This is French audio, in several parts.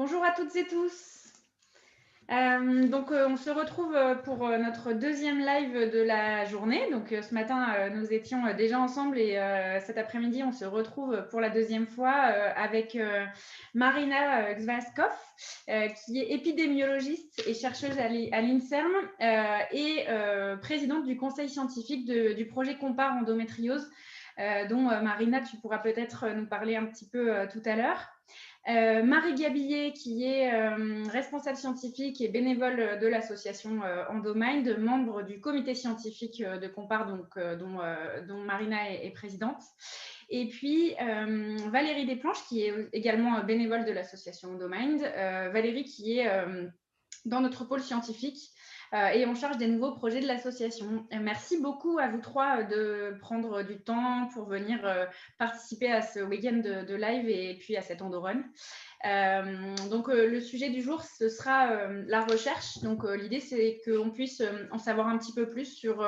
Bonjour à toutes et tous. On se retrouve pour notre deuxième live de la journée. Ce matin, nous étions déjà ensemble et cet après-midi, on se retrouve pour la deuxième fois avec Marina Gvaskov, qui est épidémiologiste et chercheuse à l'INSERM et présidente du conseil scientifique du projet Compare Endométriose, dont Marina, tu pourras peut-être nous parler un petit peu tout à l'heure. Marie Gabillet, qui est responsable scientifique et bénévole de l'association Endomind, membre du comité scientifique de Compare, dont Marina est présidente. Et puis Valérie Desplanches, qui est également bénévole de l'association Endomind. Valérie, qui est dans notre pôle scientifique et en charge des nouveaux projets de l'association. Merci beaucoup à vous trois de prendre du temps pour venir participer à ce week-end de live et puis à cet Endorun. Le sujet du jour, ce sera la recherche. L'idée, c'est qu'on puisse en savoir un petit peu plus sur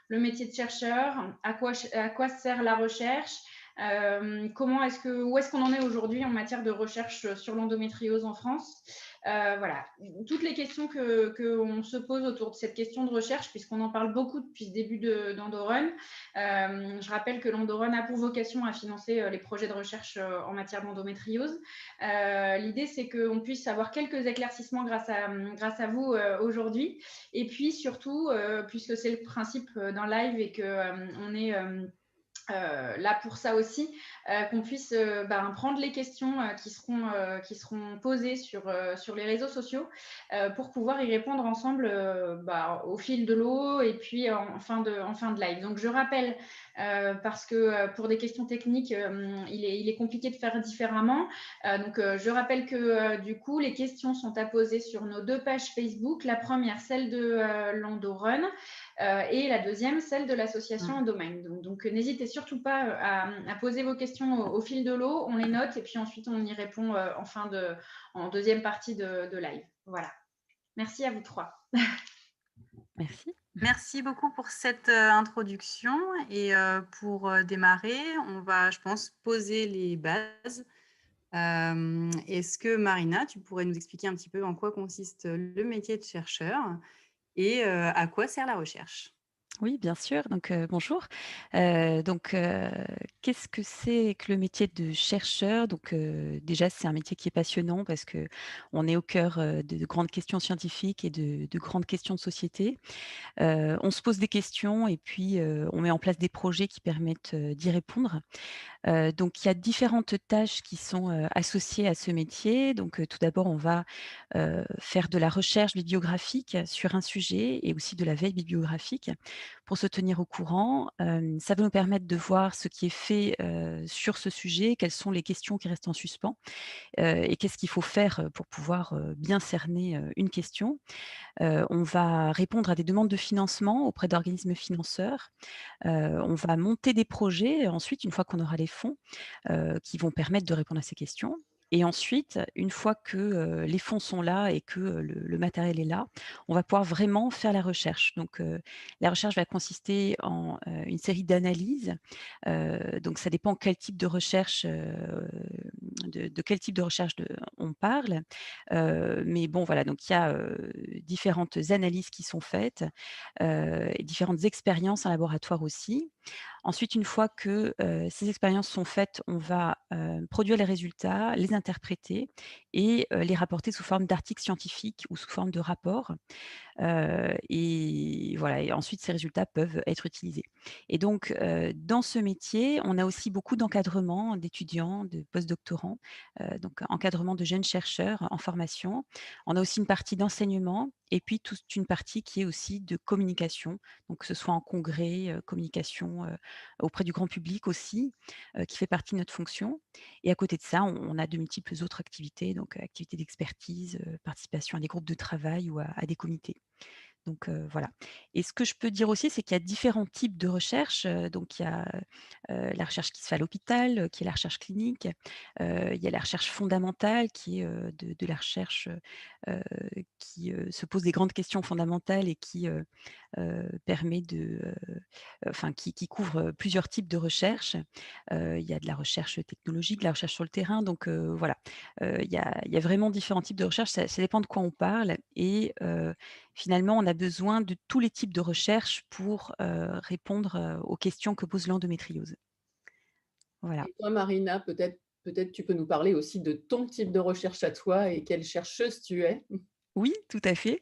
le métier de chercheur, à quoi sert la recherche, où est-ce qu'on en est aujourd'hui en matière de recherche sur l'endométriose en France. Voilà, toutes les questions qu'on se pose autour de cette question de recherche, puisqu'on en parle beaucoup depuis le début d'Endorun. Je rappelle que l'Endorun a pour vocation à financer les projets de recherche en matière d'endométriose. L'idée, c'est qu'on puisse avoir quelques éclaircissements grâce à vous aujourd'hui. Et puis surtout, puisque c'est le principe d'un live et qu'on est là pour ça aussi, qu'on puisse prendre les questions qui seront posées sur les réseaux sociaux pour pouvoir y répondre ensemble au fil de l'eau et puis en fin de live. Donc je rappelle, parce que pour des questions techniques, il est compliqué de faire différemment. Je rappelle que du coup, les questions sont à poser sur nos deux pages Facebook. La première, celle de l'Endorun, et la deuxième, celle de l'association Endomind. N'hésitez surtout pas à poser vos questions au fil de l'eau, on les note et puis ensuite on y répond en deuxième partie de live. Voilà. Merci à vous trois. Merci. Merci beaucoup pour cette introduction et pour démarrer, on va, je pense, poser les bases. Est-ce que Marina, tu pourrais nous expliquer un petit peu en quoi consiste le métier de chercheur et à quoi sert la recherche? Oui, bien sûr. Bonjour. Qu'est-ce que c'est que le métier de chercheur? Déjà, c'est un métier qui est passionnant parce qu'on est au cœur de grandes questions scientifiques et de grandes questions de société. On se pose des questions et puis on met en place des projets qui permettent d'y répondre. Il y a différentes tâches qui sont associées à ce métier. Tout d'abord, on va faire de la recherche bibliographique sur un sujet et aussi de la veille bibliographique pour se tenir au courant. Ça va nous permettre de voir ce qui est fait sur ce sujet, quelles sont les questions qui restent en suspens et qu'est-ce qu'il faut faire pour pouvoir bien cerner une question. On va répondre à des demandes de financement auprès d'organismes financeurs. On va monter des projets ensuite, une fois qu'on aura les fonds, qui vont permettre de répondre à ces questions. Et ensuite, une fois que les fonds sont là et que le matériel est là, on va pouvoir vraiment faire la recherche. La recherche va consister en une série d'analyses. Ça dépend quel type de recherche, de quel type de recherche on parle. Mais bon, voilà, donc il y a différentes analyses qui sont faites et différentes expériences en laboratoire aussi. Ensuite, une fois que ces expériences sont faites, on va produire les résultats, les interpréter et les rapporter sous forme d'articles scientifiques ou sous forme de rapports. Et voilà, et ensuite ces résultats peuvent être utilisés. Dans ce métier, on a aussi beaucoup d'encadrement d'étudiants, de postdoctorants, donc encadrement de jeunes chercheurs en formation. On a aussi une partie d'enseignement et puis toute une partie qui est aussi de communication, donc que ce soit en congrès, communication, auprès du grand public aussi, qui fait partie de notre fonction. Et à côté de ça, on a de multiples autres activités, donc activités d'expertise, participation à des groupes de travail ou à des comités. Voilà. Et ce que je peux dire aussi, c'est qu'il y a différents types de recherche. Il y a la recherche qui se fait à l'hôpital, qui est la recherche clinique. Il y a la recherche fondamentale qui est de la recherche qui se pose des grandes questions fondamentales et qui permet enfin, qui couvre plusieurs types de recherches. Il y a de la recherche technologique, de la recherche sur le terrain. Donc voilà, il y a vraiment différents types de recherches. Ça dépend de quoi on parle. Et finalement, on a besoin de tous les types de recherches pour répondre aux questions que pose l'endométriose. Voilà. Et toi, Marina, peut-être tu peux nous parler aussi de ton type de recherche à toi et quelle chercheuse tu es? Oui, tout à fait.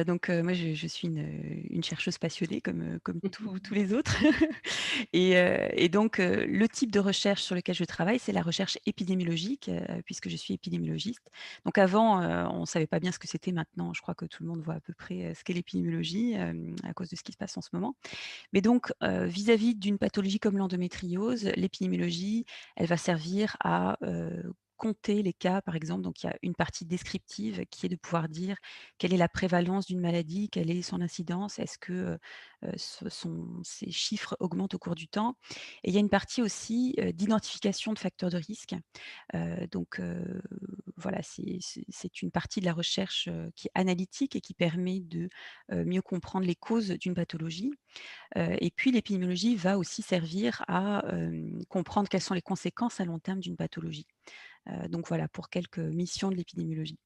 Donc moi je suis une chercheuse passionnée comme tous les autres et donc le type de recherche sur lequel je travaille, c'est la recherche épidémiologique, puisque je suis épidémiologiste. Donc avant, on ne savait pas bien ce que c'était. Maintenant, je crois que tout le monde voit à peu près, ce qu'est l'épidémiologie, à cause de ce qui se passe en ce moment. Mais donc vis-à-vis d'une pathologie comme l'endométriose, l'épidémiologie, elle va servir à, compter les cas, par exemple. Donc il y a une partie descriptive qui est de pouvoir dire quelle est la prévalence d'une maladie, quelle est son incidence, est-ce que, ces chiffres augmentent au cours du temps? Et il y a une partie aussi, d'identification de facteurs de risque. Donc voilà, c'est une partie de la recherche, qui est analytique et qui permet de, mieux comprendre les causes d'une pathologie. Et puis l'épidémiologie va aussi servir à, comprendre quelles sont les conséquences à long terme d'une pathologie. Donc voilà pour quelques missions de l'épidémiologie.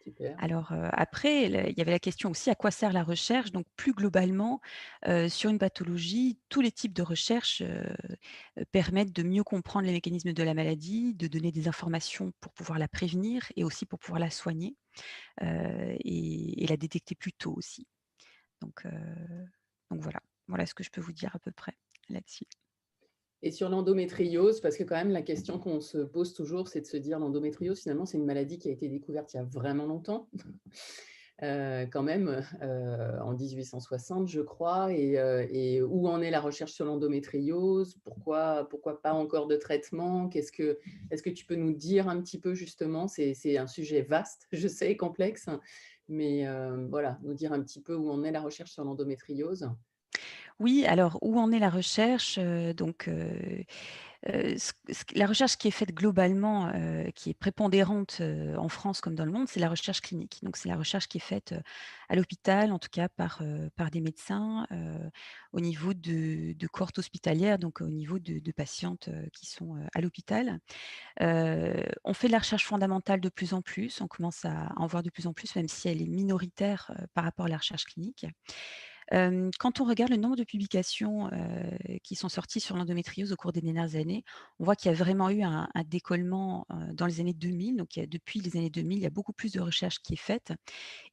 Super. Alors, après, il y avait la question aussi à quoi sert la recherche? Donc plus globalement, sur une pathologie, tous les types de recherche, permettent de mieux comprendre les mécanismes de la maladie, de donner des informations pour pouvoir la prévenir et aussi pour pouvoir la soigner, et la détecter plus tôt aussi. Donc, voilà. Voilà ce que je peux vous dire à peu près là-dessus. Et sur l'endométriose, parce que quand même la question qu'on se pose toujours, c'est de se dire l'endométriose, finalement, c'est une maladie qui a été découverte il y a vraiment longtemps, quand même, en 1860, je crois. Et où en est la recherche sur l'endométriose? Pourquoi pas encore de traitement? Est-ce que tu peux nous dire un petit peu justement, c'est un sujet vaste, je sais, complexe, mais voilà, nous dire un petit peu où en est la recherche sur l'endométriose? Oui, alors où en est la recherche? La recherche qui est faite globalement, qui est prépondérante, en France comme dans le monde, c'est la recherche clinique. Donc c'est la recherche qui est faite, à l'hôpital, en tout cas par des médecins, au niveau de cohortes hospitalières, donc au niveau de patientes, qui sont, à l'hôpital. On fait de la recherche fondamentale de plus en plus, on commence à en voir de plus en plus, même si elle est minoritaire, par rapport à la recherche clinique. Quand on regarde le nombre de publications, qui sont sorties sur l'endométriose au cours des dernières années, on voit qu'il y a vraiment eu un décollement, dans les années 2000. Donc depuis les années 2000, il y a beaucoup plus de recherche qui est faite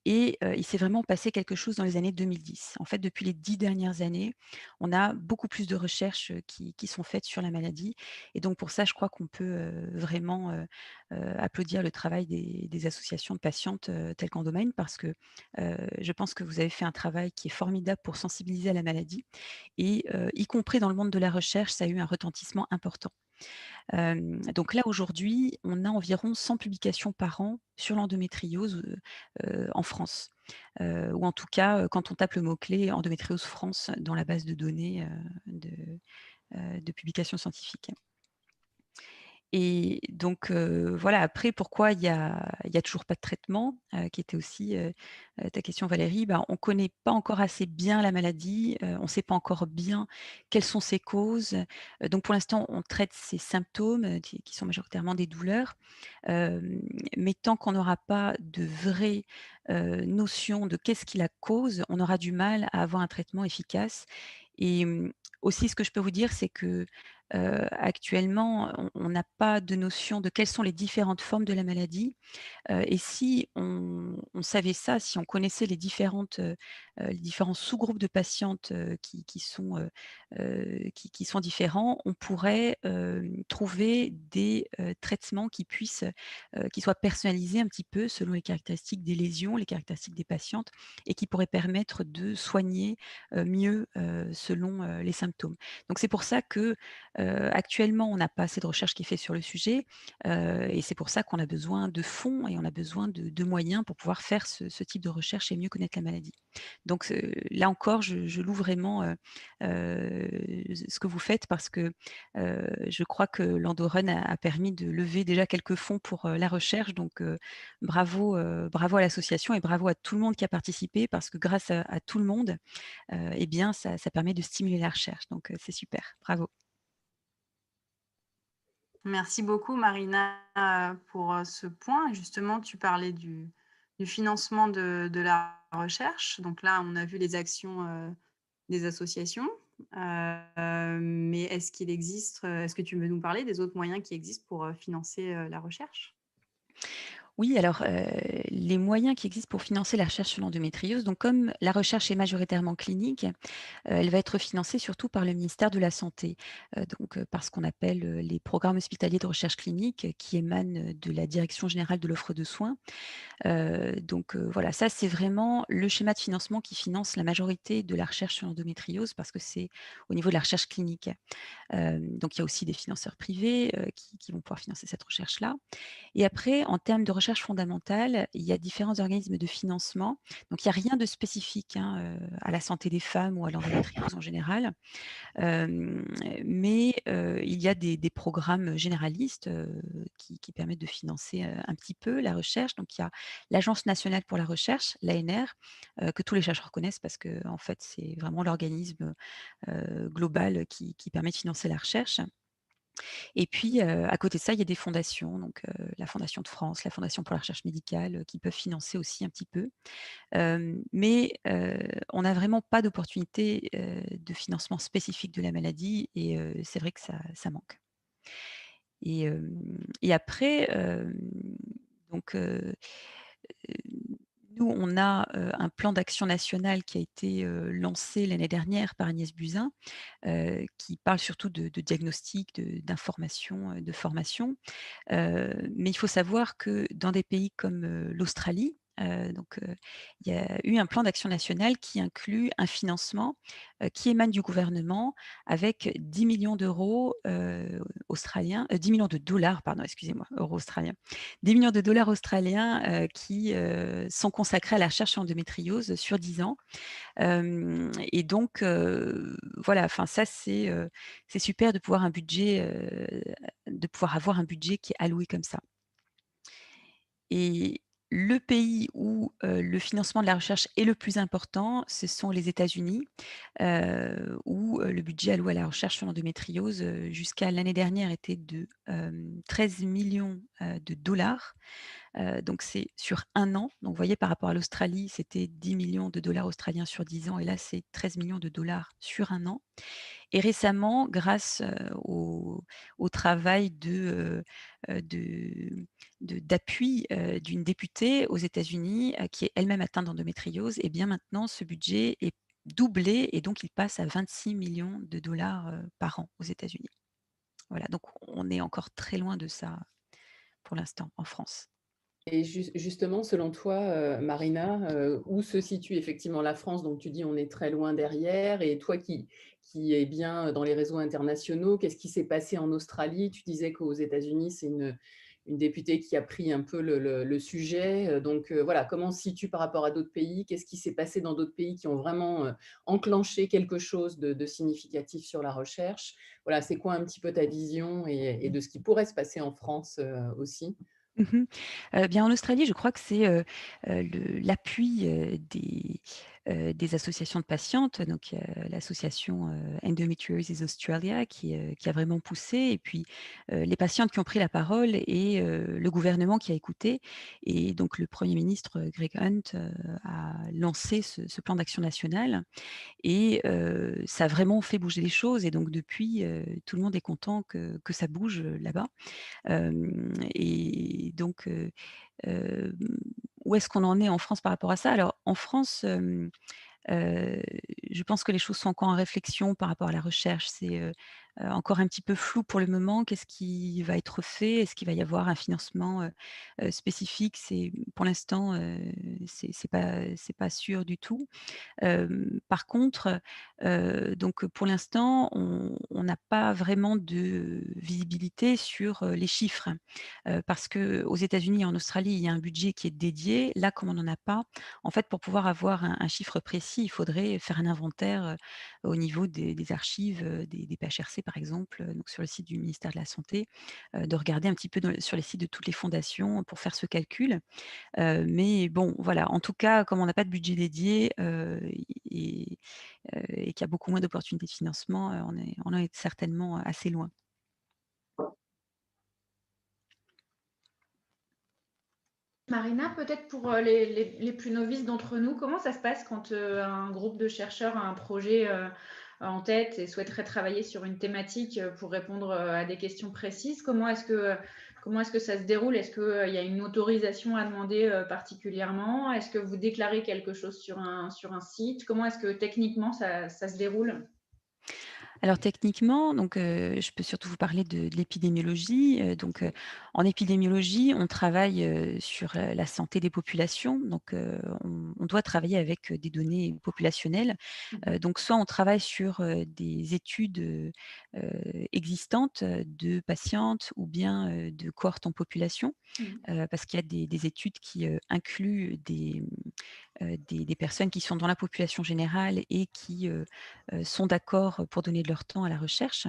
et il s'est vraiment passé quelque chose dans les années 2010. En fait, depuis les 10 dernières années, on a beaucoup plus de recherches, qui sont faites sur la maladie et donc pour ça, je crois qu'on peut, vraiment, applaudir le travail des associations de patientes, telles qu'Endomaine parce que, je pense que vous avez fait un travail qui est formidable pour sensibiliser à la maladie et y compris dans le monde de la recherche, ça a eu un retentissement important. Donc là, aujourd'hui, on a environ 100 publications par an sur l'endométriose, en France. Ou en tout cas, quand on tape le mot-clé endométriose France dans la base de données, de publications scientifiques. Et donc voilà, après pourquoi il y a toujours pas de traitement, qui était aussi, ta question Valérie. Ben, on connaît pas encore assez bien la maladie, on sait pas encore bien quelles sont ses causes. Donc pour l'instant, on traite ces symptômes, qui sont majoritairement des douleurs. Mais tant qu'on n'aura pas de vraies, notions de qu'est-ce qui la cause, on aura du mal à avoir un traitement efficace et aussi ce que je peux vous dire, c'est que, actuellement, on n'a pas de notion de quelles sont les différentes formes de la maladie. Et si on savait ça, si on connaissait les différents sous-groupes de patientes, qui sont différents, on pourrait, trouver des, traitements qui soient personnalisés un petit peu selon les caractéristiques des lésions, les caractéristiques des patientes et qui pourraient permettre de soigner, mieux, selon, les symptômes. Donc c'est pour ça que, actuellement, on n'a pas assez de recherche qui est faite sur le sujet, et c'est pour ça qu'on a besoin de fonds et on a besoin de moyens pour pouvoir faire ce type de recherche et mieux connaître la maladie. Donc là encore, je loue vraiment ce que vous faites parce que je crois que Landoren a permis de lever déjà quelques fonds pour la recherche. Donc bravo, bravo à l'association et bravo à tout le monde qui a participé parce que grâce à tout le monde, eh bien, ça permet de stimuler la recherche. Donc c'est super, bravo. Merci beaucoup, Marina, pour ce point. Justement, tu parlais du financement de la recherche. Donc là, on a vu les actions des associations. Mais est-ce qu'il existe, est-ce que tu veux nous parler des autres moyens qui existent pour financer la recherche? Oui, alors les moyens qui existent pour financer la recherche sur l'endométriose, donc comme la recherche est majoritairement clinique, elle va être financée surtout par le ministère de la Santé, par ce qu'on appelle les programmes hospitaliers de recherche clinique qui émanent de la Direction générale de l'offre de soins. Voilà, ça c'est vraiment le schéma de financement qui finance la majorité de la recherche sur l'endométriose parce que c'est au niveau de la recherche clinique. Donc il y a aussi des financeurs privés qui vont pouvoir financer cette recherche-là. Et après, en termes de recherche fondamentale, il y a différents organismes de financement. Donc il n'y a rien de spécifique à la santé des femmes ou à l'endométriose en général. Mais il y a des programmes généralistes qui permettent de financer un petit peu la recherche. Donc il y a l'Agence nationale pour la recherche, l'ANR, que tous les chercheurs connaissent parce que en fait, c'est vraiment l'organisme global qui permet de financer la recherche. Et puis, à côté de ça, il y a des fondations, donc la Fondation de France, la Fondation pour la recherche médicale, qui peuvent financer aussi un petit peu. Mais on n'a vraiment pas d'opportunité de financement spécifique de la maladie et c'est vrai que ça manque. Et après, donc nous, on a un plan d'action national qui a été lancé l'année dernière par Agnès Buzyn, qui parle surtout de diagnostic, d'information, de formation. Mais il faut savoir que dans des pays comme l'Australie, il y a eu un plan d'action national qui inclut un financement qui émane du gouvernement avec 10 millions d'euros australiens, 10 millions de dollars, pardon, excusez-moi, euros australiens, 10 millions de dollars australiens qui sont consacrés à la recherche sur l'endométriose sur 10 ans. Et donc, voilà, enfin ça c'est super de pouvoir de pouvoir avoir un budget qui est alloué comme ça. Et le pays où le financement de la recherche est le plus important, ce sont les États-Unis, où le budget alloué à la recherche sur l'endométriose jusqu'à l'année dernière était de 13 millions de dollars. Donc c'est sur un an. Donc vous voyez, par rapport à l'Australie, c'était 10 millions de dollars australiens sur 10 ans, et là c'est 13 millions de dollars sur un an. Et récemment, grâce au travail d'appui d'une députée aux États-Unis qui est elle-même atteinte d'endométriose, et bien maintenant ce budget est doublé et donc il passe à 26 millions de dollars par an aux États-Unis. Voilà, donc on est encore très loin de ça pour l'instant en France. Et justement, selon toi, Marina, où se situe effectivement la France? Donc tu dis on est très loin derrière, et toi qui es bien dans les réseaux internationaux, qu'est-ce qui s'est passé en Australie? Tu disais qu'aux États-Unis, c'est une députée qui a pris un peu le sujet. Donc voilà, comment on se situe par rapport à d'autres pays? Qu'est-ce qui s'est passé dans d'autres pays qui ont vraiment enclenché quelque chose de significatif sur la recherche? Voilà, c'est quoi un petit peu ta vision et de ce qui pourrait se passer en France aussi? Mmh. Bien en Australie, je crois que c'est, l'appui, des associations de patientes, donc l'association, Endometriosis Australia qui a vraiment poussé, et puis, les patientes qui ont pris la parole et le gouvernement qui a écouté, et donc le premier ministre, Greg Hunt, a lancé ce plan d'action national. Et ça a vraiment fait bouger les choses, et donc depuis, tout le monde est content que ça bouge, là-bas. Et donc, hem, où est-ce qu'on en est en France par rapport à ça? Alors en France, Heu, je pense que les choses sont encore en réflexion par rapport à la recherche. C'est, encore un petit peu flou pour le moment. Qu'est-ce qui va être fait? Est-ce qu'il va y avoir un financement, spécifique? Pour l'instant, c'est pas sûr du tout. Par contre, donc pour l'instant, on n'a pas vraiment de visibilité sur, les chiffres, parce qu'aux États-Unis et en Australie, il y a un budget qui est dédié. Là, comme on n'en a pas, en fait, pour pouvoir avoir un chiffre précis, il faudrait faire un inventaire, au niveau des archives, des PHRC, par exemple, donc sur le site du ministère de la Santé, de regarder un petit peu sur les sites de toutes les fondations pour faire ce calcul. Mais bon, voilà, en tout cas, comme on n'a pas de budget dédié, et et qu'il y a beaucoup moins d'opportunités de financement, on en est certainement assez loin. Marina, peut-être pour les plus novices d'entre nous, comment ça se passe quand un groupe de chercheurs a un projet en tête et souhaiterait travailler sur une thématique pour répondre à des questions précises? Comment est-ce que ça se déroule? Est-ce qu'il y a une autorisation à demander particulièrement? Est-ce que vous déclarez quelque chose sur un site? Comment est-ce que techniquement ça se déroule? Alors techniquement, donc je peux surtout vous parler de l'épidémiologie. En épidémiologie, on travaille, sur, la santé des populations. Donc on doit travailler avec, des données populationnelles. Donc soit on travaille sur, des études, existantes, de patientes ou bien, de cohortes en population. Parce qu'il y a des études qui, incluent des personnes qui sont dans la population générale et qui, sont d'accord pour donner de leur temps à la recherche,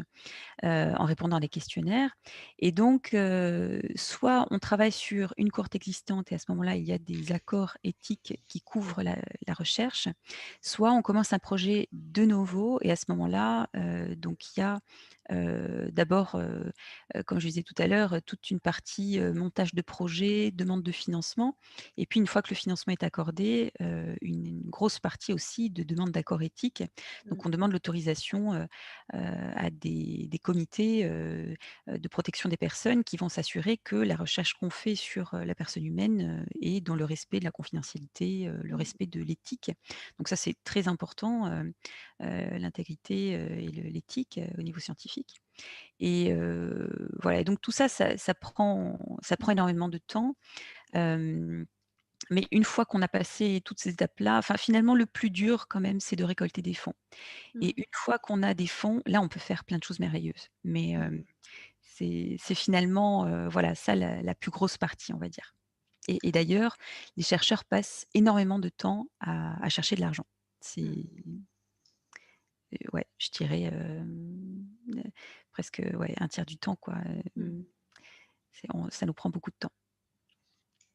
en répondant à des questionnaires. Et donc, soit on travaille sur une cohorte existante et à ce moment-là, il y a des accords éthiques qui couvrent la recherche, soit on commence un projet de novo et à ce moment-là, donc il y a, d'abord, comme je disais tout à l'heure, toute une partie, montage de projet, demande de financement et puis une fois que le financement est accordé, une grosse partie aussi de demande d'accord éthique. Donc on demande l'autorisation, à des comités, de protection des personnes qui vont s'assurer que la recherche qu'on fait sur, la personne humaine, est dans le respect de la confidentialité, le respect de l'éthique. Donc ça, c'est très important, l'intégrité, et l'éthique, au niveau scientifique. Et voilà, et donc tout ça, ça prend énormément de temps. Mais une fois qu'on a passé toutes ces étapes-là, enfin finalement le plus dur quand même, c'est de récolter des fonds. Et une fois qu'on a des fonds, là, on peut faire plein de choses merveilleuses. Mais c'est finalement, voilà, ça la plus grosse partie, on va dire. Et d'ailleurs, les chercheurs passent énormément de temps à chercher de l'argent. C'est ouais, je dirais, presque, ouais, un tiers du temps, quoi. Ça nous prend beaucoup de temps.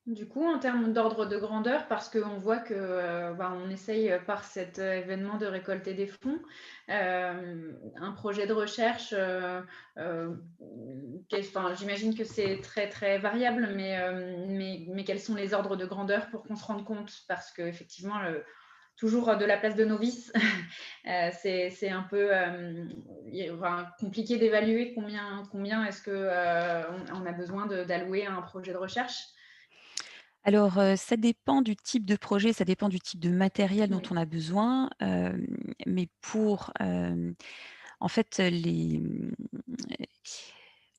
Du coup, en termes d'ordre de grandeur, parce qu'on voit que on essaye par cet événement de récolter des fonds, un projet de recherche, j'imagine que c'est très très variable, mais quels sont les ordres de grandeur pour qu'on se rende compte? Parce qu'effectivement, toujours de la place de novice, c'est un peu compliqué d'évaluer combien est-ce qu'on a besoin d'allouer à un projet de recherche. Alors, ça dépend du type de projet, ça dépend du type de matériel dont Oui. on a besoin, mais en fait,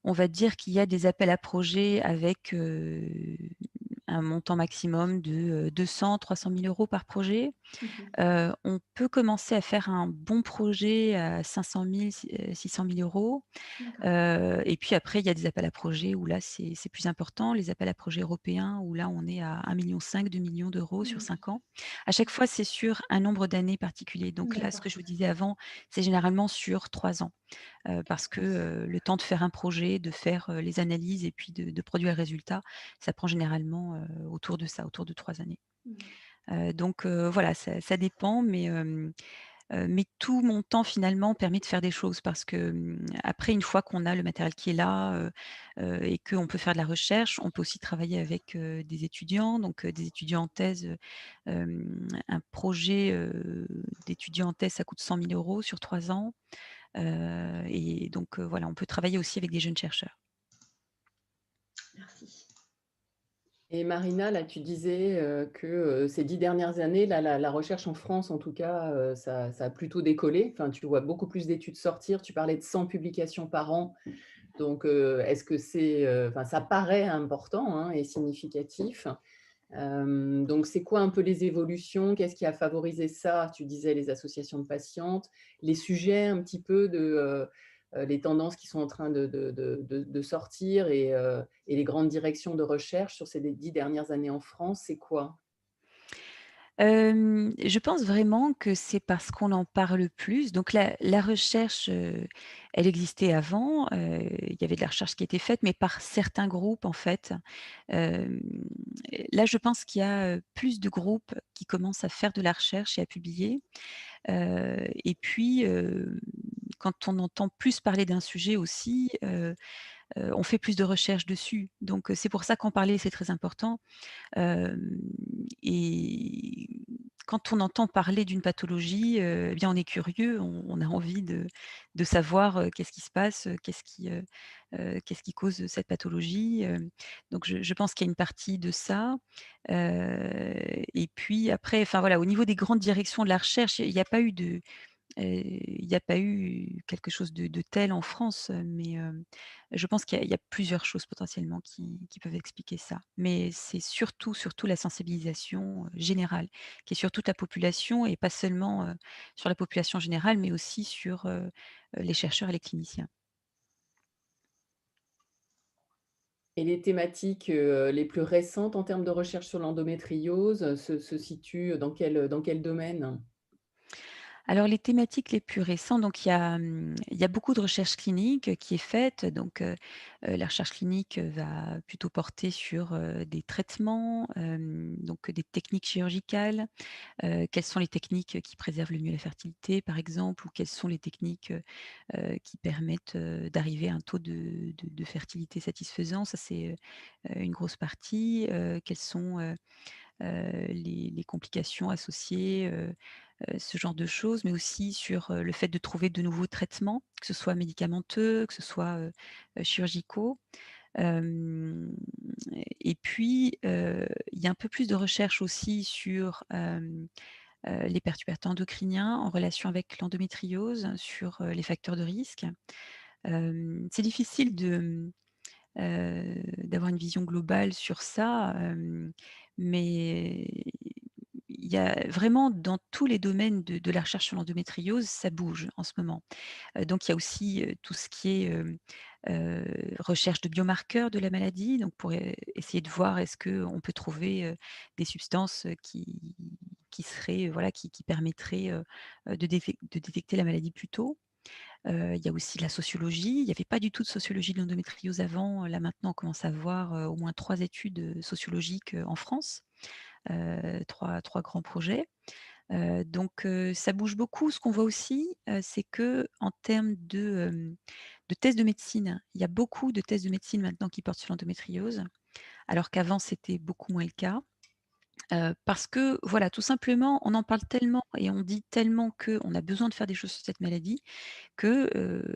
on va dire qu'il y a des appels à projets avec, un montant maximum de, 200 000 – 300 000 € par projet. On peut commencer à faire un bon projet à 500 000, 600 000 €. D'accord. Et puis après, il y a des appels à projets où là, c'est plus important. Les appels à projets européens où là, on est à 1,5 million, 2 millions d'euros sur 5 ans. À chaque fois, c'est sur un nombre d'années particulier. Donc là, ce D'accord. que je vous disais avant, c'est généralement sur 3 ans, parce que, le temps de faire un projet, de faire, les analyses et puis de produire le résultat, ça prend généralement, autour de ça, autour de 3 années. Donc voilà, ça dépend, mais tout mon temps finalement permet de faire des choses parce que, après une fois qu'on a le matériel qui est là, et qu'on peut faire de la recherche, on peut aussi travailler avec, des étudiants, donc des étudiants en thèse, un projet, d'étudiant en thèse, ça coûte 100 000 € sur 3 ans, et donc voilà, on peut travailler aussi avec des jeunes chercheurs. Merci. Et Marina, là, tu disais que ces 10 dernières années, là, la recherche en France, en tout cas, ça a plutôt décollé. Enfin, tu vois beaucoup plus d'études sortir. Tu parlais de 100 publications par an. Donc, est-ce que enfin, ça paraît important, hein, et significatif. Donc, c'est quoi un peu les évolutions? Qu'est-ce qui a favorisé ça? Tu disais les associations de patientes, les sujets un petit peu les tendances qui sont en train de sortir et les grandes directions de recherche sur ces 10 dernières années en France, c'est quoi? Je pense vraiment que c'est parce qu'on en parle plus. Donc la recherche, elle existait avant, il y avait de la recherche qui était faite, mais par certains groupes, en fait. Hem, Là, je pense qu'il y a, plus de groupes qui commencent à faire de la recherche et à publier. Et puis, quand on entend plus parler d'un sujet aussi, on fait plus de recherches dessus. Donc, c'est pour ça qu'en parler, c'est très important. Hem Et quand on entend parler d'une pathologie, eh bien, on est curieux, on a envie de savoir, qu'est-ce qui se passe, qu'est-ce qui cause cette pathologie, donc je pense qu'il y a une partie de ça, et puis après, enfin, voilà, au niveau des grandes directions de la recherche, il n'y a pas eu de il n'y a pas eu quelque chose de tel en France, mais je pense qu'il y a plusieurs choses potentiellement qui peuvent expliquer ça. Mais c'est surtout la sensibilisation, générale, qui est sur toute la population et pas seulement, sur la population générale, mais aussi sur, les chercheurs et les cliniciens. Et les thématiques les plus récentes en termes de recherche sur l'endométriose se situent dans quel domaine? Alors les thématiques les plus récentes, donc il y a beaucoup de recherche clinique qui est faite. Donc, la recherche clinique va plutôt porter sur, des traitements, donc des techniques chirurgicales. Quelles sont les techniques qui préservent le mieux la fertilité, par exemple? Ou quelles sont les techniques, qui permettent, d'arriver à un taux de fertilité satisfaisant? Ça, c'est, une grosse partie. Quelles sont, les complications associées, ce genre de choses, mais aussi sur, le fait de trouver de nouveaux traitements, que ce soit médicamenteux, que ce soit, chirurgicaux. Hem Et puis, il y a un peu plus de recherche aussi sur, les perturbateurs endocriniens en relation avec l'endométriose, sur, les facteurs de risque. C'est difficile d'avoir une vision globale sur ça, mais il y a vraiment dans tous les domaines de la recherche sur l'endométriose, ça bouge en ce moment. Donc il y a aussi, tout ce qui est, recherche de biomarqueurs de la maladie, donc pour essayer de voir est-ce qu'on peut trouver, des substances, qui seraient, voilà, qui permettraient, de détecter la maladie plus tôt. Il y a aussi la sociologie. Il n'y avait pas du tout de sociologie de l'endométriose avant. Là, maintenant, on commence à voir, au moins 3 études, sociologiques, en France, 3 grands projets. Donc ça bouge beaucoup. Ce qu'on voit aussi, c'est qu'en termes de tests de médecine, il y a beaucoup de tests de médecine maintenant qui portent sur l'endométriose, alors qu'avant, c'était beaucoup moins le cas. Parce que, voilà, tout simplement, on en parle tellement et on dit tellement qu'on a besoin de faire des choses sur cette maladie que,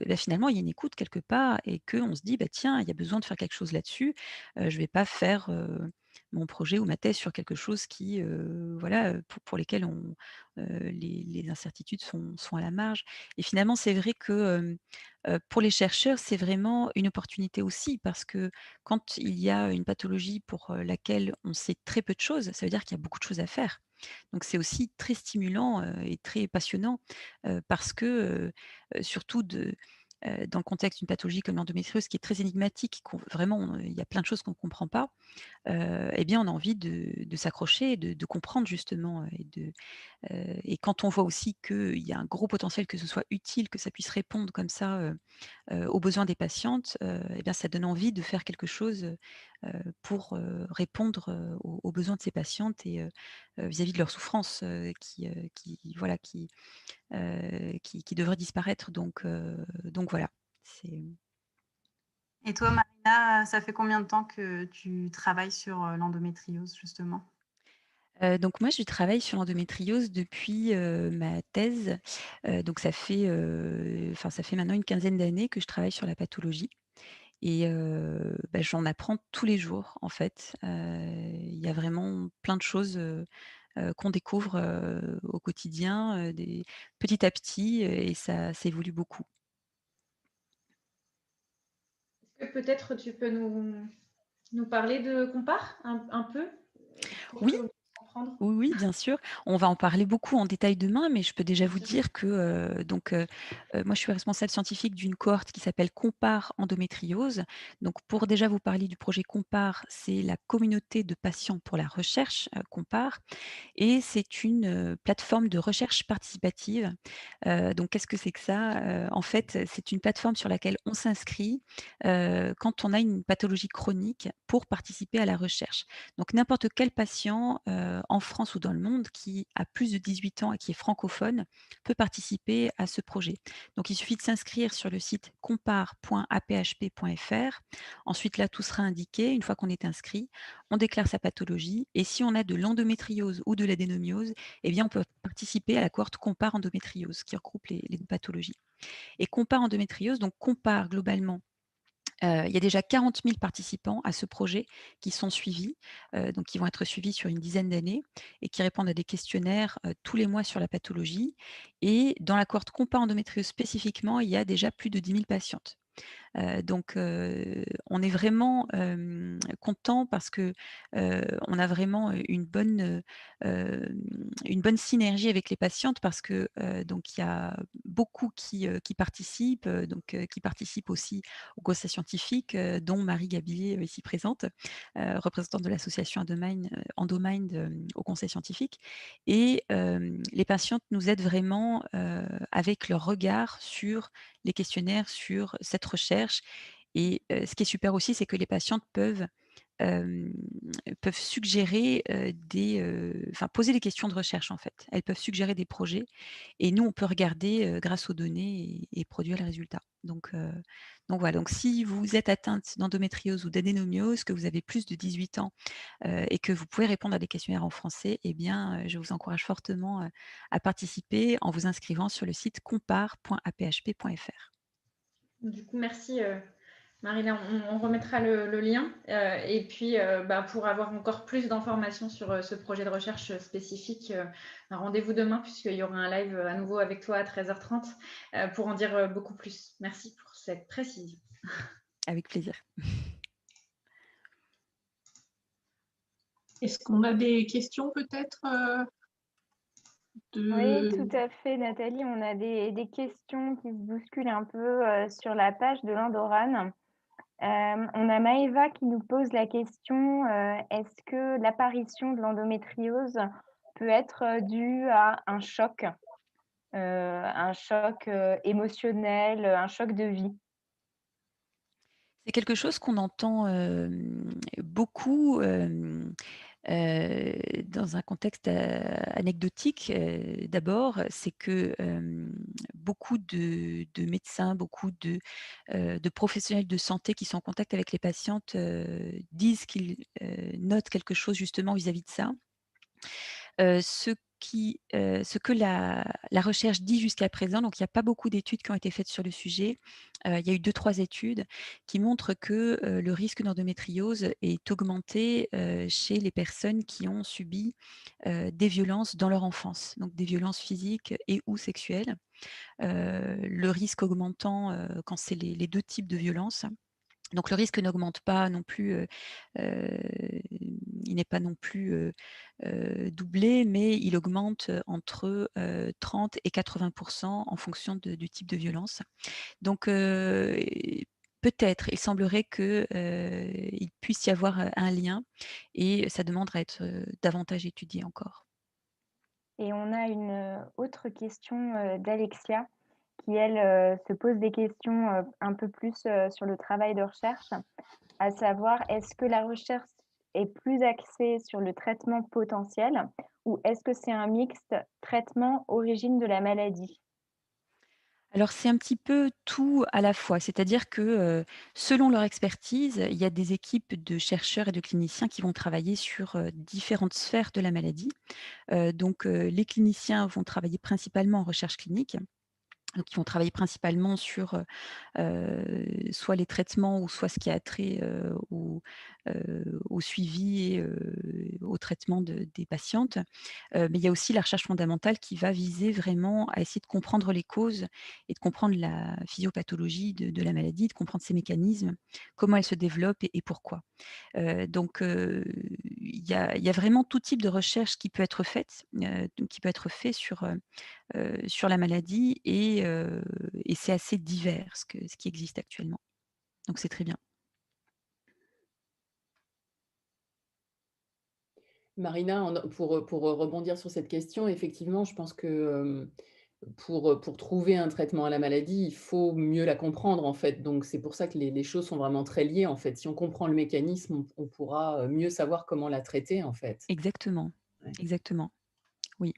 bah, finalement, il y a une écoute quelque part et qu'on se dit: «Bah, tiens, il y a besoin de faire quelque chose là-dessus. Je vais pas faire, mon projet ou ma thèse sur quelque chose qui, voilà, pour lesquels les incertitudes sont à la marge». Et finalement, c'est vrai que, pour les chercheurs, c'est vraiment une opportunité aussi parce que quand il y a une pathologie pour, laquelle on sait très peu de choses, ça veut dire qu'il y a beaucoup de choses à faire. Donc c'est aussi très stimulant, et très passionnant, parce que, surtout dans le contexte d'une pathologie comme l'endométriose qui est très énigmatique, vraiment, il y a plein de choses qu'on ne comprend pas, eh bien on a envie de s'accrocher, de comprendre justement, et quand on voit aussi qu'il y a un gros potentiel, que ce soit utile, que ça puisse répondre comme ça, aux besoins des patientes, et bien ça donne envie de faire quelque chose, pour, répondre, aux besoins de ces patientes et vis-à-vis de leurs souffrances, qui voilà, qui devraient disparaître. Donc voilà, c'est Et toi, Marina, ça fait combien de temps que tu travailles sur l'endométriose, justement? donc moi je travaille sur l'endométriose depuis, ma thèse, donc ça fait maintenant une quinzaine d'années que je travaille sur la pathologie. et j'en apprends tous les jours, en fait. Il y a vraiment plein de choses, qu'on découvre, au quotidien, petit à petit, et ça évolue beaucoup. Est-ce que peut-être tu peux nous parler de Compare un peu pour Oui. que l'on puisse comprendre? Oui, oui, bien sûr. On va en parler beaucoup en détail demain, mais je peux déjà Bien vous sûr. dire que moi, je suis responsable scientifique d'une cohorte qui s'appelle Compare Endométriose. Donc, pour déjà vous parler du projet Compare, c'est la communauté de patients pour la recherche Compare, et c'est une plateforme de recherche participative. Donc, qu'est-ce que c'est que ça? En fait, c'est une plateforme sur laquelle on s'inscrit quand on a une pathologie chronique pour participer à la recherche. Donc, n'importe quel patient en France ou dans le monde qui a plus de 18 ans et qui est francophone peut participer à ce projet. Donc, il suffit de s'inscrire sur le site compare.aphp.fr. Ensuite, là, tout sera indiqué. Une fois qu'on est inscrit, on déclare sa pathologie, et si on a de l'endométriose ou de l'adénomiose, eh bien, on peut participer à la cohorte Compare Endométriose qui regroupe les deux pathologies. Et Compare Endométriose, donc Compare globalement, il y a déjà 40 000 participants à ce projet qui sont suivis, donc qui vont être suivis sur une dizaine d'années et qui répondent à des questionnaires tous les mois sur la pathologie. Et dans la cohorte Compare Endométriose spécifiquement, il y a déjà plus de 10 000 patientes. Donc on est vraiment, content parce que, on a vraiment une bonne synergie avec les patientes, parce que, donc il y a beaucoup qui participent, qui participent aussi au conseil scientifique, dont Marie Gabillier, ici présente, représentante de l'association Endomind, au conseil scientifique. Et les patientes nous aident vraiment, avec leur regard sur les questionnaires, sur cette recherche. Et ce qui est super aussi, c'est que les patientes hem, peuvent suggérer, poser des questions de recherche, en fait. Elles peuvent suggérer des projets, et nous, on peut regarder, grâce aux données, et produire les résultats. Donc voilà, donc si vous êtes atteinte d'endométriose ou d'adénomiose, que vous avez plus de 18 ans, et que vous pouvez répondre à des questionnaires en français, eh bien, je vous encourage fortement, à participer en vous inscrivant sur le site compare.aphp.fr. Du coup, merci Marie-Laure. On remettra le lien. Et puis, pour avoir encore plus d'informations sur ce projet de recherche spécifique, rendez-vous demain, puisqu'il y aura un live à nouveau avec toi à 13h30 pour en dire beaucoup plus. Merci pour cette précision. Avec plaisir. Est-ce qu'on a des questions peut-être Oui, tout à fait, Nathalie. On a des questions qui se bousculent un peu sur la page de l'Indoran. On a Maëva qui nous pose la question, est-ce que l'apparition de l'endométriose peut être due à un choc émotionnel, un choc de vie? C'est quelque chose qu'on entend beaucoup dans un contexte anecdotique. D'abord, c'est que beaucoup de médecins, beaucoup de professionnels de santé qui sont en contact avec les patientes disent qu'ils notent quelque chose justement vis-à-vis de ça. Ce que la recherche dit jusqu'à présent, donc il n'y a pas beaucoup d'études qui ont été faites sur le sujet. Il y a eu 2-3 études qui montrent que le risque d'endométriose est augmenté chez les personnes qui ont subi des violences dans leur enfance, donc des violences physiques et ou sexuelles. Le risque augmentant quand c'est les 2 types de violences. Donc le risque n'augmente pas non plus, il n'est pas non plus doublé, mais il augmente entre 30 et 80% en fonction du type de violence. Donc peut-être, il semblerait qu'il puisse y avoir un lien, et ça demandera à être davantage étudié encore. Et on a une autre question d'Alexia qui, elle, se pose des questions un peu plus sur le travail de recherche, à savoir, est-ce que la recherche est plus axée sur le traitement potentiel ou est-ce que c'est un mixte traitement origine de la maladie? Alors c'est un petit peu tout à la fois, c'est-à-dire que, selon leur expertise, il y a des équipes de chercheurs et de cliniciens qui vont travailler sur, différentes sphères de la maladie. Les cliniciens vont travailler principalement en recherche clinique. donc qui vont travailler principalement sur soit les traitements ou soit ce qui a trait au suivi et au traitement des patientes. Mais il y a aussi la recherche fondamentale qui va viser vraiment à essayer de comprendre les causes et de comprendre la physiopathologie de la maladie, de comprendre ses mécanismes, comment elle se développe et pourquoi. Donc il y a vraiment tout type de recherche qui peut être faite, qui peut être fait sur la maladie et c'est assez divers ce qui existe actuellement. Donc c'est très bien. Marina, pour rebondir sur cette question, effectivement, je pense que pour trouver un traitement à la maladie, il faut mieux la comprendre, en fait. Donc, c'est pour ça que les choses sont vraiment très liées, en fait. Si on comprend le mécanisme, on pourra mieux savoir comment la traiter, en fait. Exactement, Ouais. exactement. Oui.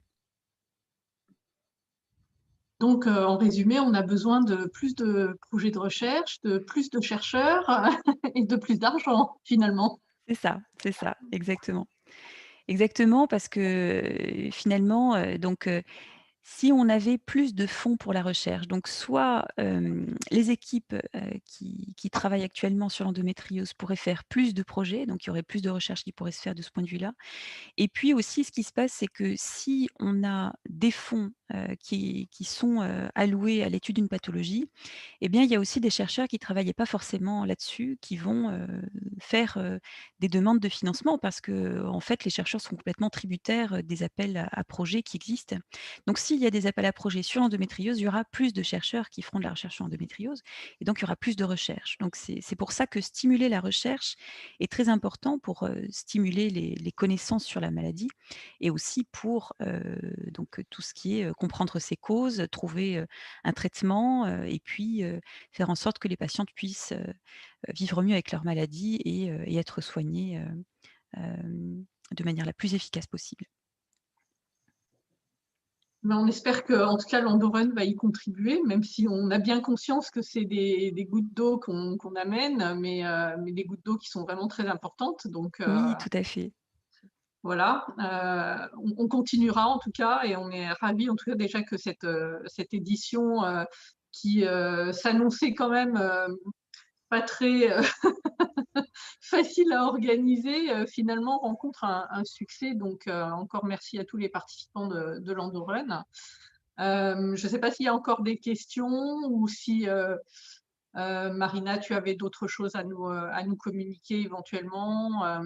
Donc, en résumé, on a besoin de plus de projets de recherche, de plus de chercheurs et de plus d'argent, finalement. C'est ça, exactement. Exactement, parce que finalement, si on avait plus de fonds pour la recherche, donc soit les équipes qui travaillent actuellement sur l'endométriose pourraient faire plus de projets, donc il y aurait plus de recherches qui pourraient se faire de ce point de vue-là. Et puis aussi, ce qui se passe, c'est que si on a des fonds qui sont alloués à l'étude d'une pathologie, eh bien, il y a aussi des chercheurs qui ne travaillaient pas forcément là-dessus, qui vont faire des demandes de financement parce que, en fait, les chercheurs sont complètement tributaires des appels à projets qui existent. Donc, s'il y a des appels à projets sur l'endométriose, il y aura plus de chercheurs qui feront de la recherche sur l'endométriose et donc il y aura plus de recherche. Donc, c'est pour ça que stimuler la recherche est très important pour stimuler les connaissances sur la maladie et aussi pour donc tout ce qui est comprendre ses causes, trouver un traitement et puis faire en sorte que les patientes puissent vivre mieux avec leur maladie et être soignées de manière la plus efficace possible. Mais on espère que, en tout cas, l'Andorun va y contribuer, même si on a bien conscience que c'est des gouttes d'eau qu'on amène, mais des gouttes d'eau qui sont vraiment très importantes. Donc, Oui, tout à fait. voilà, on continuera en tout cas, et on est ravis en tout cas déjà que cette édition qui s'annonçait quand même pas très facile à organiser, finalement rencontre un succès. Donc, encore merci à tous les participants de l'Andorun. Je ne sais pas s'il y a encore des questions ou si, Marina, tu avais d'autres choses à nous communiquer éventuellement.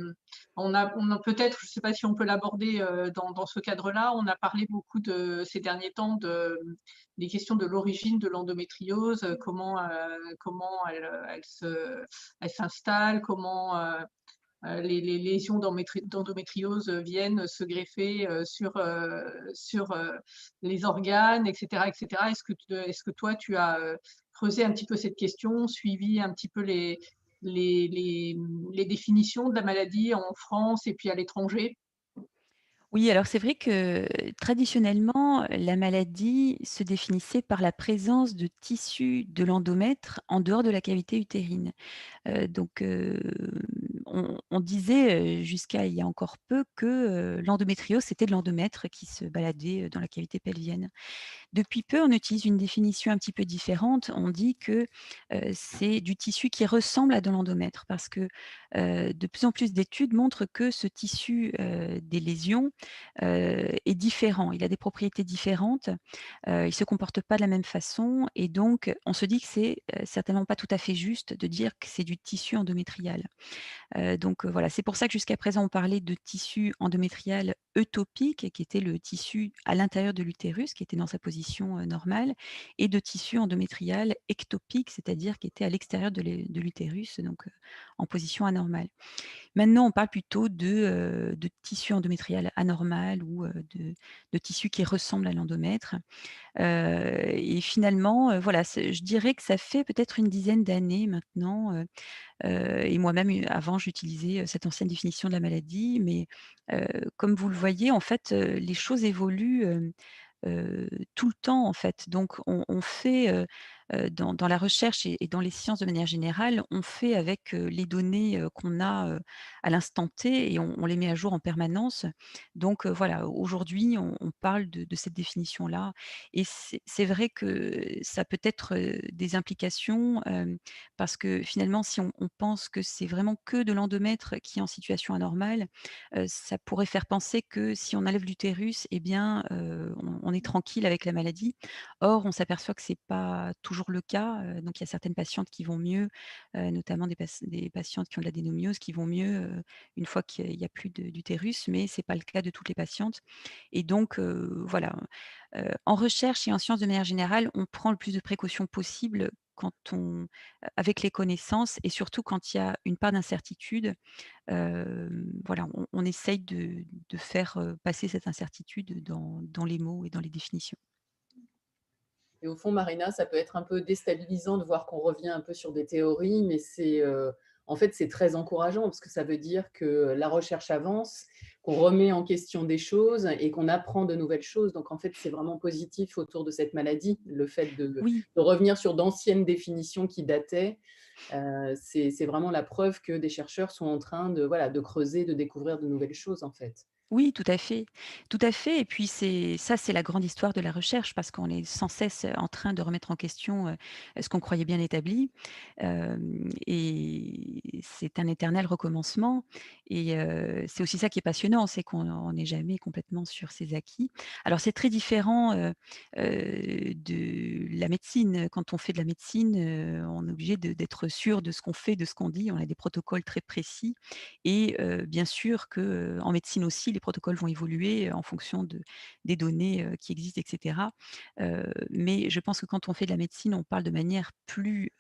On a peut-être, je ne sais pas si on peut l'aborder dans ce cadre-là, on a parlé beaucoup ces derniers temps des questions de l'origine de l'endométriose, comment elle s'installe, comment les lésions d'endométriose viennent se greffer sur les organes, etc., etc. Est-ce que toi, tu as creusé un petit peu cette question, suivi un petit peu les définitions de la maladie en France et puis à l'étranger? Oui, alors c'est vrai que traditionnellement, la maladie se définissait par la présence de tissus de l'endomètre en dehors de la cavité utérine. Donc on disait, jusqu'à il y a encore peu que, l'endométriose, c'était de l'endomètre qui se baladait, dans la cavité pelvienne. Depuis peu, on utilise une définition un petit peu différente. On dit que, c'est du tissu qui ressemble à de l'endomètre parce que, de plus en plus d'études montrent que ce tissu, des lésions, est différent. Il a des propriétés différentes, il ne se comporte pas de la même façon et donc on se dit que c'est, certainement pas tout à fait juste de dire que c'est du tissu endométrial. Donc voilà, c'est pour ça que jusqu'à présent, on parlait de tissu endométrial eutopique, qui était le tissu à l'intérieur de l'utérus, qui était dans sa position normale, et de tissu endométrial ectopique, c'est-à-dire qui était à l'extérieur de l'utérus, donc en position anormale. Maintenant, on parle plutôt de tissu endométrial anormal ou de tissu qui ressemble à l'endomètre. Et finalement, voilà, je dirais que ça fait peut-être une dizaine d'années maintenant, et moi-même, avant, j'utilisais cette ancienne définition de la maladie, mais comme vous le voyez, en fait, les choses évoluent tout le temps, en fait. Donc, on fait dans la recherche et dans les sciences de manière générale, on fait avec les données qu'on a à l'instant T et on les met à jour en permanence. Donc voilà, aujourd'hui, on parle de cette définition-là et c'est vrai que ça peut être des implications parce que finalement, si on pense que c'est vraiment que de l'endomètre qui est en situation anormale, ça pourrait faire penser que si on enlève l'utérus, eh bien, on est tranquille avec la maladie. Or, on s'aperçoit que c'est pas toujours le cas, donc il y a certaines patientes qui vont mieux, notamment des patientes qui ont de l'adénomiose qui vont mieux, une fois qu'il y a plus d'utérus, mais c'est pas le cas de toutes les patientes et donc voilà, en recherche et en sciences de manière générale, on prend le plus de précautions possible quand avec les connaissances et surtout quand il y a une part d'incertitude, voilà, on essaye de faire, passer cette incertitude dans les mots et dans les définitions. Et au fond, Marina, ça peut être un peu déstabilisant de voir qu'on revient un peu sur des théories, mais en fait, c'est très encourageant parce que ça veut dire que la recherche avance, qu'on remet en question des choses et qu'on apprend de nouvelles choses. Donc, en fait, c'est vraiment positif autour de cette maladie, le fait de Oui. revenir sur d'anciennes définitions qui dataient. C'est vraiment la preuve que des chercheurs sont en train de creuser, de découvrir de nouvelles choses, en fait. Oui, tout à fait. Tout à fait et puis c'est la grande histoire de la recherche parce qu'on est sans cesse, en train de remettre en question, ce qu'on croyait bien établi, et c'est un éternel recommencement et c'est aussi ça qui est passionnant, c'est qu'on n'est jamais complètement sur ses acquis. Alors c'est très différent, de la médecine. Quand on fait de la médecine, on est obligé d'être sûr de ce qu'on fait, de ce qu'on dit. On a des protocoles très précis et bien sûr que, en médecine aussi, les protocoles vont évoluer en fonction des données, qui existent et cetera. Mais je pense que quand on fait de la médecine, on parle de manière plus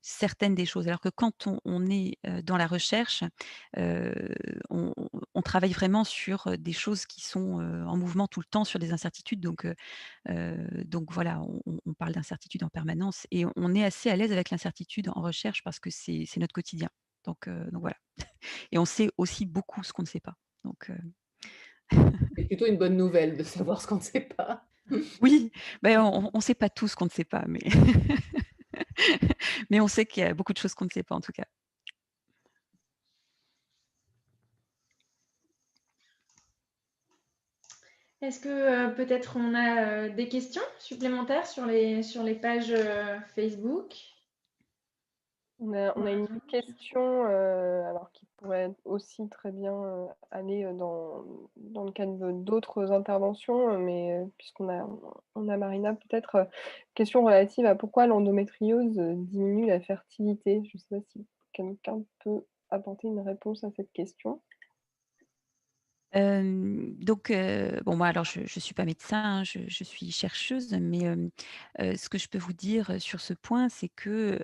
certaine des choses. Alors que quand on est, dans la recherche, heu, on travaille vraiment sur, des choses qui sont, en mouvement tout le temps, sur des incertitudes. Donc voilà, on parle d'incertitude en permanence et on est assez à l'aise avec l'incertitude en recherche parce que c'est notre quotidien. Donc voilà. Et on sait aussi beaucoup ce qu'on ne sait pas. Donc C'est plutôt une bonne nouvelle de savoir ce qu'on ne sait pas. oui, ben, on sait pas tout ce qu'on ne sait pas, mais mais on sait qu'il y a beaucoup de choses qu'on ne sait pas en tout cas. Est-ce que peut-être on a des questions supplémentaires sur les pages Facebook? On a une question alors qui pourrait aussi très bien aller dans le cadre d'autres interventions, mais on a Marina, peut-être question relative à pourquoi l'endométriose diminue la fertilité. Je ne sais pas si quelqu'un peut apporter une réponse à cette question. Bon moi alors je suis pas médecin, hein, je suis chercheuse, mais ce que je peux vous dire sur ce point, c'est que,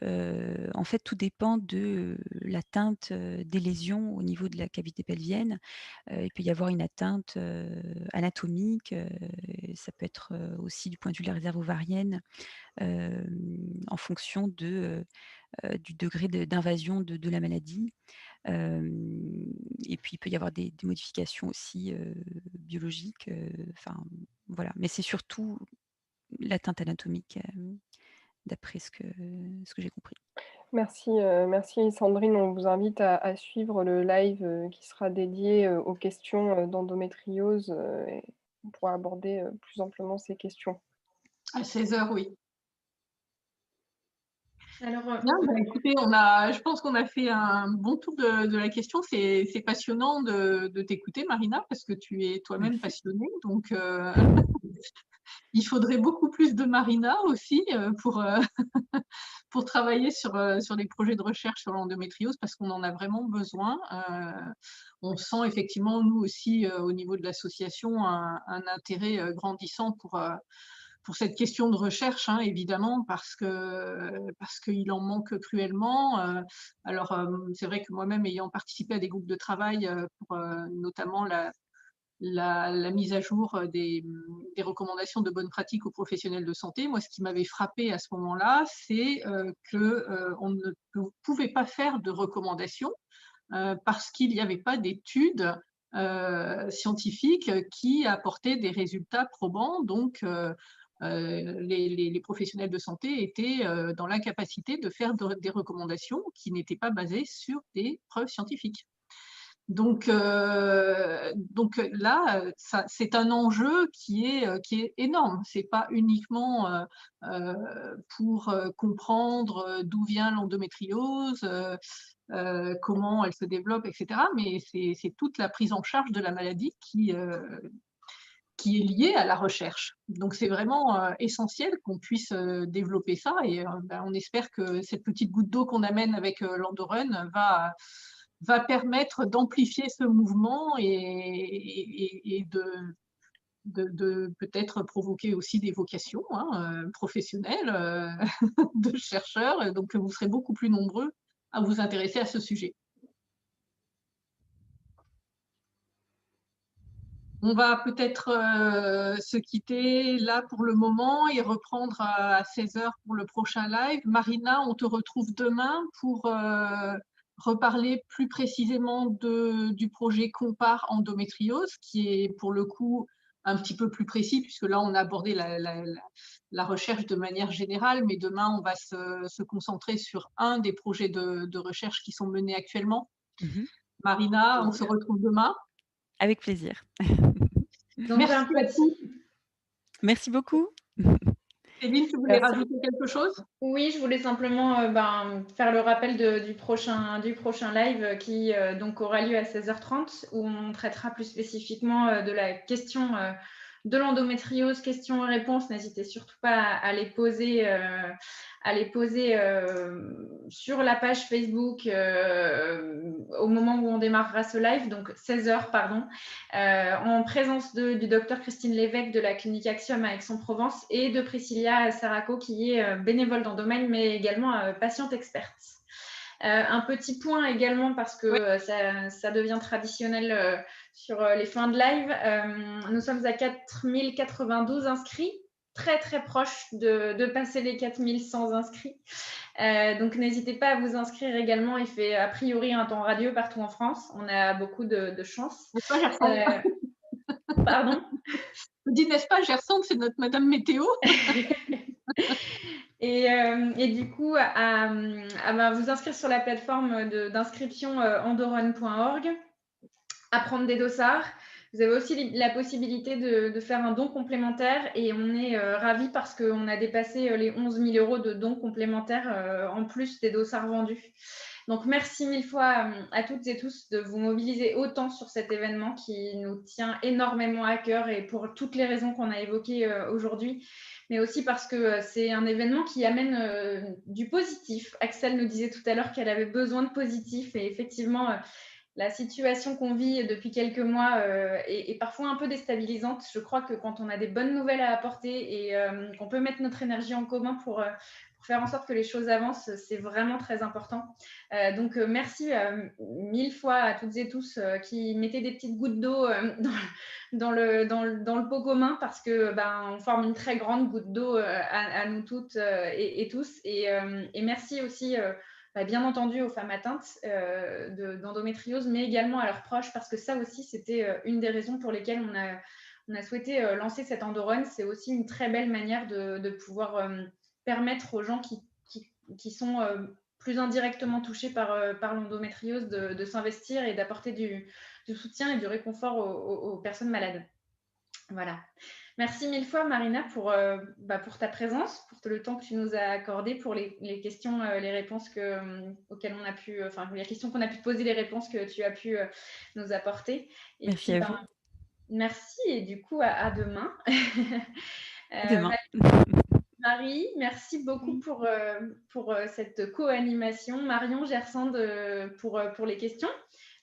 en fait, tout dépend de l'atteinte, des lésions au niveau de la cavité pelvienne. Il peut y avoir une atteinte, anatomique, ça peut être, aussi du point de vue de la réserve ovarienne, en fonction du degré d'invasion de la maladie. Et puis il peut y avoir des modifications aussi, biologiques, enfin voilà. Mais c'est surtout l'atteinte anatomique, d'après ce que j'ai compris. Merci, merci Sandrine. On vous invite à suivre le live qui sera dédié aux questions d'endométriose et on pourra aborder plus amplement ces questions. À 16h, oui. Alors, Bien, écoutez, je pense qu'on a fait un bon tour de la question. C'est passionnant de t'écouter, Marina, parce que tu es toi-même passionnée. Donc, il faudrait beaucoup plus de Marina aussi pour travailler sur les projets de recherche sur l'endométriose, parce qu'on en a vraiment besoin. On sent effectivement, nous aussi, au niveau de l'association, un intérêt grandissant pour cette question de recherche, hein, évidemment, parce qu'il en manque cruellement. Alors, c'est vrai que moi-même, ayant participé à des groupes de travail pour notamment la mise à jour des recommandations de bonnes pratiques aux professionnels de santé, moi, ce qui m'avait frappé à ce moment-là, c'est qu'on ne pouvait pas faire de recommandations parce qu'il n'y avait pas d'études scientifiques qui apportaient des résultats probants. Donc, les professionnels de santé étaient dans l'incapacité de faire des recommandations qui n'étaient pas basées sur des preuves scientifiques. Donc là, c'est un enjeu qui est énorme. Ce n'est pas uniquement pour comprendre d'où vient l'endométriose, comment elle se développe, etc. Mais c'est toute la prise en charge de la maladie qui est liée à la recherche. Donc c'est vraiment essentiel qu'on puisse développer ça, et on espère que cette petite goutte d'eau qu'on amène avec l'Endorun va permettre d'amplifier ce mouvement et de peut-être provoquer aussi des vocations professionnelles de chercheurs, donc vous serez beaucoup plus nombreux à vous intéresser à ce sujet. On va peut-être se quitter là pour le moment et reprendre à 16h pour le prochain live. Marina, on te retrouve demain pour reparler plus précisément du projet Compare Endométriose, qui est pour le coup un petit peu plus précis, puisque là on a abordé la recherche de manière générale, mais demain on va se concentrer sur un des projets de recherche qui sont menés actuellement. Marina, on se retrouve demain. Avec plaisir. Donc, merci beaucoup. Merci beaucoup. Céline, tu voulais rajouter quelque chose? Oui, je voulais simplement faire le rappel du prochain live qui donc aura lieu à 16h30, où on traitera plus spécifiquement de la question de l'endométriose, questions-réponses. N'hésitez surtout pas à les poser, sur la page Facebook au moment où on démarrera ce live, donc 16h, pardon, en présence du docteur Christine Lévesque de la clinique Axiom à Aix-en-Provence et de Priscilla Saraco, qui est bénévole dans le domaine, mais également patiente experte. Un petit point également, parce que ça devient traditionnel sur les fins de live. Nous sommes à 4092 inscrits, très très proche de passer les 4100 inscrits. Donc n'hésitez pas à vous inscrire également. Il fait a priori un temps radieux partout en France. On a beaucoup de chance. Pardon? Je dis, n'est-ce pas, Gersande, c'est notre Madame Météo. Et du coup, à vous inscrire sur la plateforme d'inscription endorun.org, à prendre des dossards. Vous avez aussi la possibilité de faire un don complémentaire, et on est ravis parce qu'on a dépassé les 11 000 € de dons complémentaires en plus des dossards vendus. Donc, merci mille fois à toutes et tous de vous mobiliser autant sur cet événement qui nous tient énormément à cœur, et pour toutes les raisons qu'on a évoquées aujourd'hui, mais aussi parce que c'est un événement qui amène du positif. Axel nous disait tout à l'heure qu'elle avait besoin de positif, et effectivement, la situation qu'on vit depuis quelques mois est parfois un peu déstabilisante. Je crois que quand on a des bonnes nouvelles à apporter et qu'on peut mettre notre énergie en commun pour faire en sorte que les choses avancent, c'est vraiment très important. Donc, merci mille fois à toutes et tous qui mettaient des petites gouttes d'eau dans le pot commun, parce que on forme une très grande goutte d'eau à nous toutes et tous. Et merci aussi bien entendu aux femmes atteintes d'endométriose, mais également à leurs proches, parce que ça aussi, c'était une des raisons pour lesquelles on a souhaité lancer cet Endorun. C'est aussi une très belle manière de pouvoir permettre aux gens qui sont plus indirectement touchés par l'endométriose de s'investir et d'apporter du soutien et du réconfort aux personnes malades. Voilà. Merci mille fois, Marina, pour ta présence, pour le temps que tu nous as accordé, pour les questions, les réponses auxquelles on a pu, les questions qu'on a pu te poser, les réponses que tu as pu nous apporter. Et merci à vous. Merci, et du coup, à demain. Demain. Marie, merci beaucoup pour cette co-animation. Marion, Gersande pour les questions.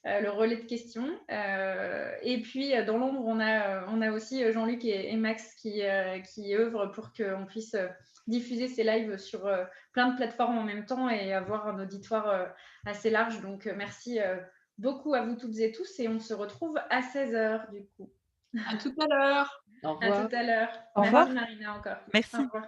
Le relais de questions. Et puis, dans l'ombre, on a aussi Jean-Luc et Max qui œuvrent pour qu'on puisse diffuser ces lives sur plein de plateformes en même temps et avoir un auditoire assez large. Donc, merci beaucoup à vous toutes et tous, et on se retrouve à 16h du coup. À tout à l'heure. Au revoir. À tout à l'heure. Au revoir. Merci Marina encore. Merci. Au revoir.